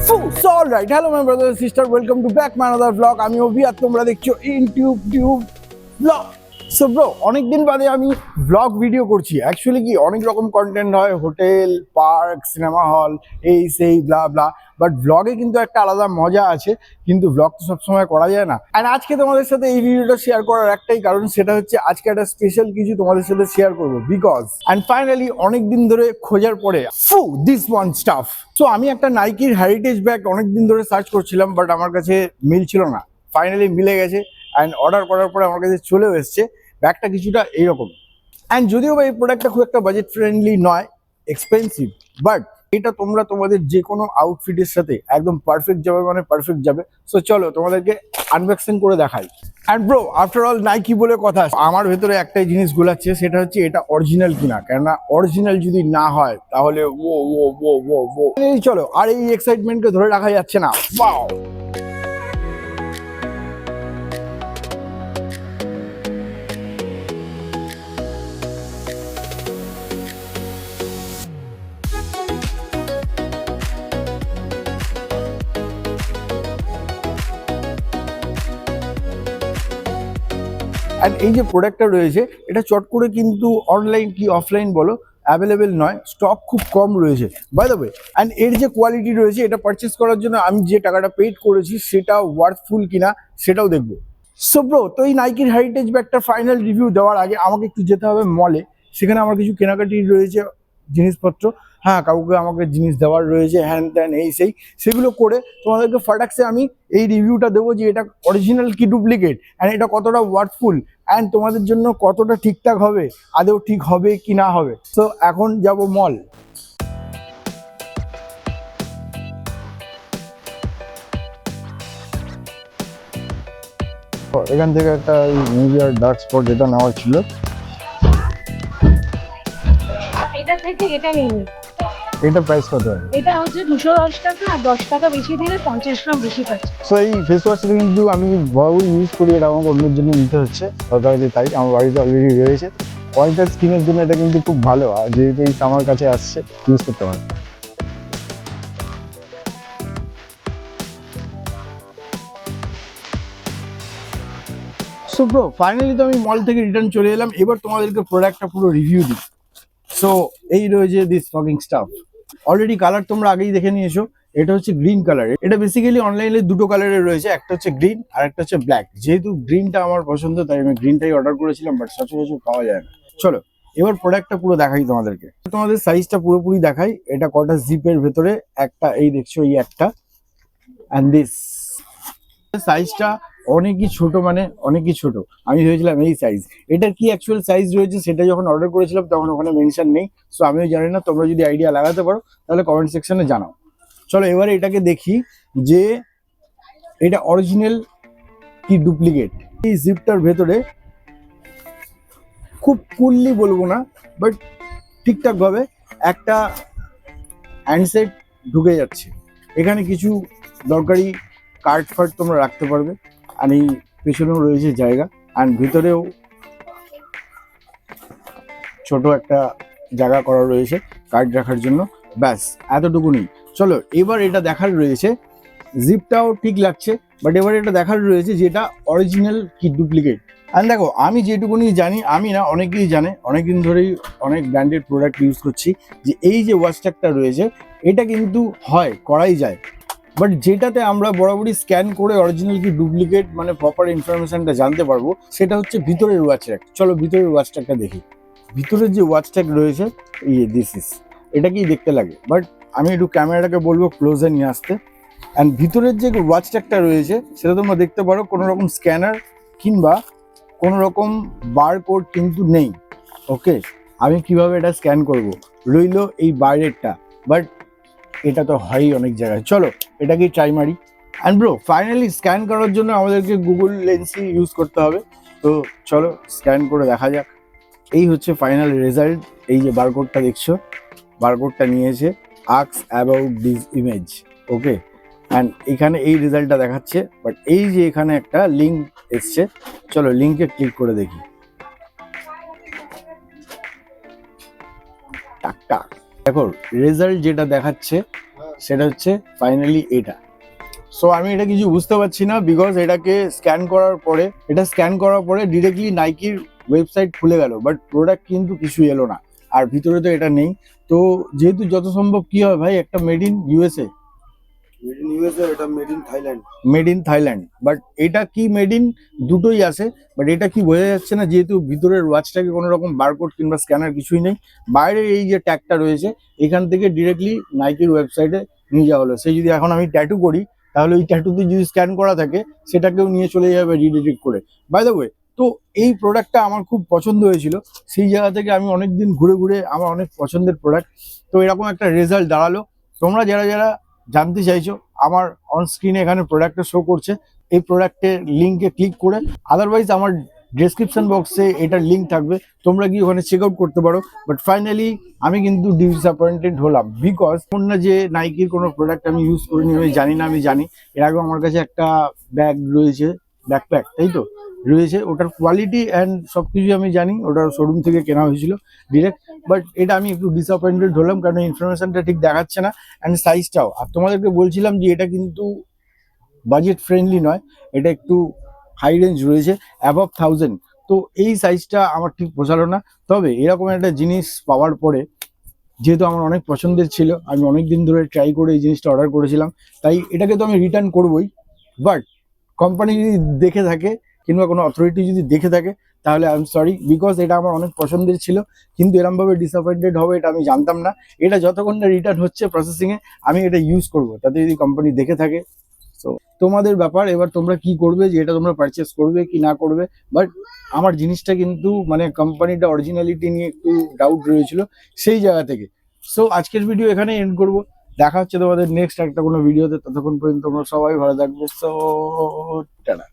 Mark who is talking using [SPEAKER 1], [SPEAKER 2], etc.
[SPEAKER 1] So alright, hello my brother and sister, welcome to back my another vlog. আমি অভি আর তোমরা দেখছো ইনটিউব vlog. So bro, অনেকদিন বাদে আমি vlog ভিডিও করছি। অ্যাকচুয়ালি কি অনেক রকম কন্টেন্ট হয়, হোটেল, পার্ক, সিনেমা হল, এই সেই ব্লা ব্লা, বাট ব্লগে কিন্তু একটা আলাদা মজা আছে, কিন্তু ব্লগ তো সবসময় করা যায় না। অ্যান্ড আজকে তোমাদের সাথে এই ভিডিওটা শেয়ার করার একটাই কারণ, সেটা হচ্ছে আজকে একটা স্পেশাল কিছু তোমাদের সাথে শেয়ার করবো, বিকজ অ্যান্ড ফাইনালি অনেকদিন ধরে খোঁজার পরে দিস ওয়ান স্টাফ। সো আমি একটা নাইকির হেরিটেজ ব্যাগ অনেকদিন ধরে সার্চ করছিলাম, বাট আমার কাছে মিলছিল না। ফাইনালি মিলে গেছে অ্যান্ড অর্ডার করার পরে আমার কাছে চলেও এসছে। ব্যাগটা কিছুটা এইরকম, অ্যান্ড যদিও বা এই প্রোডাক্টটা খুব একটা বাজেট ফ্রেন্ডলি নয়, এক্সপেন্সিভ, বাট এটা তোমরা তোমাদের যে কোনো আউটফিটের সাথে একদম পারফেক্ট যাবে, মানে পারফেক্ট যাবে। সো চলো তোমাদেরকে আনবক্সিং করে দেখাই। And bro, after all Nike বলে কথা, আমার ভেতরে একটাই জিনিস গোলাচ্ছে, সেটা হচ্ছে এটা অরিজিনাল কিনা। কেননা অরিজিনাল যদি না হয় তাহলে এই চলো, আর এই এক্সাইটমেন্টকে ধরে রাখা যাচ্ছে না। ওয়াও! অ্যান্ড এই যে প্রোডাক্টটা রয়েছে, এটা চট করে কিন্তু অনলাইন কি অফলাইন বলো অ্যাভেলেবেল নয়, স্টক খুব কম রয়েছে বাই দ্য ওয়ে। অ্যান্ড এর যে কোয়ালিটি রয়েছে, এটা পারচেস করার জন্য আমি যে টাকাটা পেড করেছি সেটা ওয়ার্থফুল কিনা সেটাও দেখবো। সো ব্রো, তো এই নাইকির হেরিটেজ ব্যাগটার ফাইনাল রিভিউ দেওয়ার আগে আমাকে একটু যেতে হবে মলে। সেখানে আমার কিছু কেনাকাটি রয়েছে, জিনিসপত্র, হ্যাঁ কাউকে আমাকে জিনিস দেওয়ার রয়েছে, হ্যান ত্যান এই সেই, সেগুলো করে তোমাদেরকে ফাটাক্সে আমি এই রিভিউটা দেবো যে এটা অরিজিনাল কি ডুপ্লিকেট, অ্যান্ড এটা কতটা ওয়ার্থফুল, অ্যান্ড তোমাদের জন্য কতটা ঠিকঠাক হবে, আদৌ ঠিক হবে কি না হবে। সো এখন যাব মল। এখান থেকে একটা নিভিয়ার ডার্ক স্পট যেটা নেওয়ার ছিল,
[SPEAKER 2] এটা থেকে এটা নিন।
[SPEAKER 1] এটা প্রাইস কত?
[SPEAKER 2] এটা হচ্ছে 210 টাকা, আর 10 টাকা বেশি দিলে 50 গ্রাম বেশি পাচ্ছে।
[SPEAKER 1] সো এই ফেস ওয়াশটা কিন্তু আমি বহু ইউজ করি, এটা আমাকে অন্যের জন্য নিতে হচ্ছে, সরকারি তাই আমার বাড়িতে অলরেডি রয়েছে। অয়েলটার স্কিনের জন্য এটা কিন্তু খুব ভালো, আর যেহেতু এই আমার কাছে আসছে ইউজ করতে পারে। সো ব্রো, ফাইনালি তো আমি মল থেকে রিটার্ন চলে এলাম। এবার তোমাদেরকে প্রোডাক্টটা পুরো রিভিউ দিই। সো এই রয়েছে this fucking staff. Already colour তোমরা আগেই দেখে নিয়েছো, এটা হচ্ছে গ্রিন কালার। এটা বেসিক্যালি অনলাইনে দুটো কালারের রয়েছে, একটা হচ্ছে গ্রিন আর একটা হচ্ছে ব্ল্যাক। যেহেতু গ্রিনটা আমার পছন্দ তাই আমি গ্রিনটাই অর্ডার করেছিলাম, বাট সচরাচর পাওয়া যায় না। চলো এবার প্রোডাক্টটা পুরো দেখাই তোমাদেরকে, তোমাদের সাইজটা পুরোপুরি দেখাই। এটা কটা জিপের ভেতরে একটা, এই দেখছো এই একটা, অ্যান্ড দিস সাইজটা অনেকই ছোট, মানে অনেকই ছোট। আমি ভেবেছিলাম এই সাইজ, এটার কি অ্যাকচুয়াল সাইজ রয়েছে সেটা যখন অর্ডার করেছিলাম তখন ওখানে মেনশন নেই। সো আমিও জানি না, তোমরা যদি আইডিয়া লাগাতে পারো তাহলে কমেন্ট সেকশনে জানাও। চলো এবারে এটাকে দেখি যে এটা অরিজিনাল কি ডুপ্লিকেট। এই জিপটার ভেতরে খুব কুললি বলবো না, বাট ঠিকঠাক ভাবে একটা হ্যান্ডসেট ঢুকে যাচ্ছে। এখানে কিছু দরকারি কার্ড ফার্ড তোমরা রাখতে পারবে, আর এই পেছনেও রয়েছে জায়গা, আর ভিতরেও ছোট একটা জায়গা করা রয়েছে কার্ড রাখার জন্য। ব্যাস এতটুকুনি। চলো এবার এটা দেখার রয়েছে, জিপটাও ঠিক লাগছে, বাট এবার এটা দেখার রয়েছে যে এটা অরিজিনাল কি ডুপ্লিকেট। আর দেখো, আমি যেটুকুনি জানি, আমি না অনেকেই জানে, অনেকদিন ধরেই অনেক ব্র্যান্ডেড প্রোডাক্ট ইউজ করছি, যে এই যে ওয়াচট্যাগটা রয়েছে এটা কিন্তু হয় করাই যায়, বাট যেটাতে আমরা বরাবরই স্ক্যান করে অরিজিনাল কি ডুপ্লিকেট মানে প্রপার ইনফরমেশনটা জানতে পারবো, সেটা হচ্ছে ভিতরের ওয়াচ ট্যাগ। চলো ভিতরের ওয়াচ ট্যাগটা দেখি। ভিতরের যে ওয়াচ ট্যাগ রয়েছে, দিস ইস, এটা কি দেখতে লাগে, বাট আমি একটু ক্যামেরাটাকে বলবো ক্লোজে নিয়ে আসতে। অ্যান্ড ভিতরের যে ওয়াচ ট্যাগটা রয়েছে সেটা তোমরা দেখতে পারো, কোনো রকম স্ক্যানার কিংবা কোনো রকম বারকোড কিন্তু নেই। ওকে, আমি কিভাবে এটা স্ক্যান করব, রইলো এই বাইরেরটা, বাট এটা তো হয়ই অনেক জায়গায়। চলো এটাকেই ট্রাই মারি। অ্যান্ড ব্রো, ফাইনালি স্ক্যান করার জন্য আমাদেরকে গুগল লেন্সই ইউজ করতে হবে। তো চলো স্ক্যান করে দেখা যাক। এই হচ্ছে ফাইনাল রেজাল্ট। এই যে বারকোডটা দেখছো, বারকোডটা নিয়েছে ask about this image. Okay, and এখানে এই রেজাল্টটা দেখাচ্ছে, বাট এই যে এখানে একটা লিঙ্ক এসছে, চলো লিঙ্কে ক্লিক করে দেখি। টাক টাক, দেখো রেজাল্ট যেটা দেখাচ্ছে সেটা হচ্ছে ফাইনালি এটা। সো আমি এটা কিছু বুঝতে পারছি না, বিকজ এটাকে স্ক্যান করার পরে ডিরেক্টলি নাইকির ওয়েবসাইট খুলে গেল, বাট প্রোডাক্ট কিন্তু কিছু এলো না, আর ভিতরে তো এটা নেই। তো যেহেতু যত সম্ভব কি হয় ভাই, একটা মেড ইন ইউএসএ,
[SPEAKER 3] এটা made in Thailand.
[SPEAKER 1] Made in Thailand, but এটা কি মেড ইন দুটোই আছে, বাট এটা কি বোঝা যাচ্ছে না, যেহেতু ভিতরের ওয়াচটাকে কোনো রকম বারকোড কিংবা স্ক্যানার কিছুই নেই। বাইরে এই যে ট্যাগটা রয়েছে, এখান থেকে ডিরেক্টলি নাইকির ওয়েবসাইটে নিয়ে যাওয়া হলো। সেই যদি এখন আমি ট্যাটু করি, তাহলে ওই ট্যাটুতে যদি স্ক্যান করা থাকে, সেটাকেও নিয়ে চলে যাবে রিডিটেক্ট করে। বাই দ্য ওয়ে, তো এই প্রোডাক্টটা আমার খুব পছন্দ হয়েছিল, সেই জায়গা থেকে আমি অনেকদিন ঘুরে ঘুরে আমার অনেক পছন্দের প্রোডাক্ট, তো এরকম একটা রেজাল্ট দাঁড়ালো। তোমরা যারা যারা জানতে চাইছো, আমার অন স্ক্রিনে এখানে প্রোডাক্টটা শো করছে, এই প্রোডাক্টের লিঙ্কে ক্লিক করে, আদারওয়াইজ আমার ডেসক্রিপশন বক্সে এটার লিঙ্ক থাকবে, তোমরা গিয়ে ওখানে চেক আউট করতে পারো। বাট ফাইনালি আমি কিন্তু ডিসঅ্যাপয়েন্টেড হলাম, বিকজ না যে নাইকির কোনো প্রোডাক্ট আমি ইউজ করিনি, আমি জানি না। আমি জানি এর আগে আমার কাছে একটা ব্যাগ রয়েছে, ব্যাকপ্যাক তাই তো রয়েছে, ওটার কোয়ালিটি অ্যান্ড সব কিছু আমি জানি, ওটার শোরুম থেকে কেনা হয়েছিল ডিরেক্ট। বাট এটা আমি একটু ডিসঅ্যাপয়েন্টেড হলাম, কারণ ইনফরমেশনটা ঠিক দেখাচ্ছে না, অ্যান্ড সাইজটাও। আর তোমাদেরকে বলছিলাম যে এটা কিন্তু বাজেট ফ্রেন্ডলি নয়, এটা একটু হাই রেঞ্জ রয়েছে, অ্যাবভ 1000। তো এই সাইজটা আমার ঠিক পোষালো না। তবে এরকম একটা জিনিস পাওয়ার পরে, যেহেতু আমার অনেক পছন্দের ছিল, আমি অনেক দিন ধরে ট্রাই করে এই জিনিসটা অর্ডার করেছিলাম, তাই এটাকে তো আমি রিটার্ন করবোই। বাট কোম্পানি যদি দেখে থাকে কিংবা কোনো অথরিটি যদি দেখে থাকে, তাহলে আই এম সরি, বিকজ এটা আমার অনেক পছন্দের ছিল, কিন্তু এরমভাবে ডিসঅ্যাপয়েন্টেড হবে এটা আমি জানতাম না। এটা যতক্ষণ না রিটার্ন হচ্ছে প্রসেসিংয়ে, আমি এটা ইউজ করব, তাতে যদি কোম্পানি দেখে থাকে। সো তোমাদের ব্যাপার, এবার তোমরা কি করবে, যে এটা তোমরা পারচেস করবে কি না করবে। বাট আমার জিনিসটা কিন্তু মানে কোম্পানিটা অরিজিনালিটি নিয়ে একটু ডাউট রয়েছিল সেই জায়গা থেকে। সো আজকের ভিডিও এখানে এন্ড করব, দেখা হচ্ছে তোমাদের নেক্সট একটা কোনো ভিডিওতে। ততক্ষণ পর্যন্ত তোমরা সবাই ভালো থাকবে। So tata.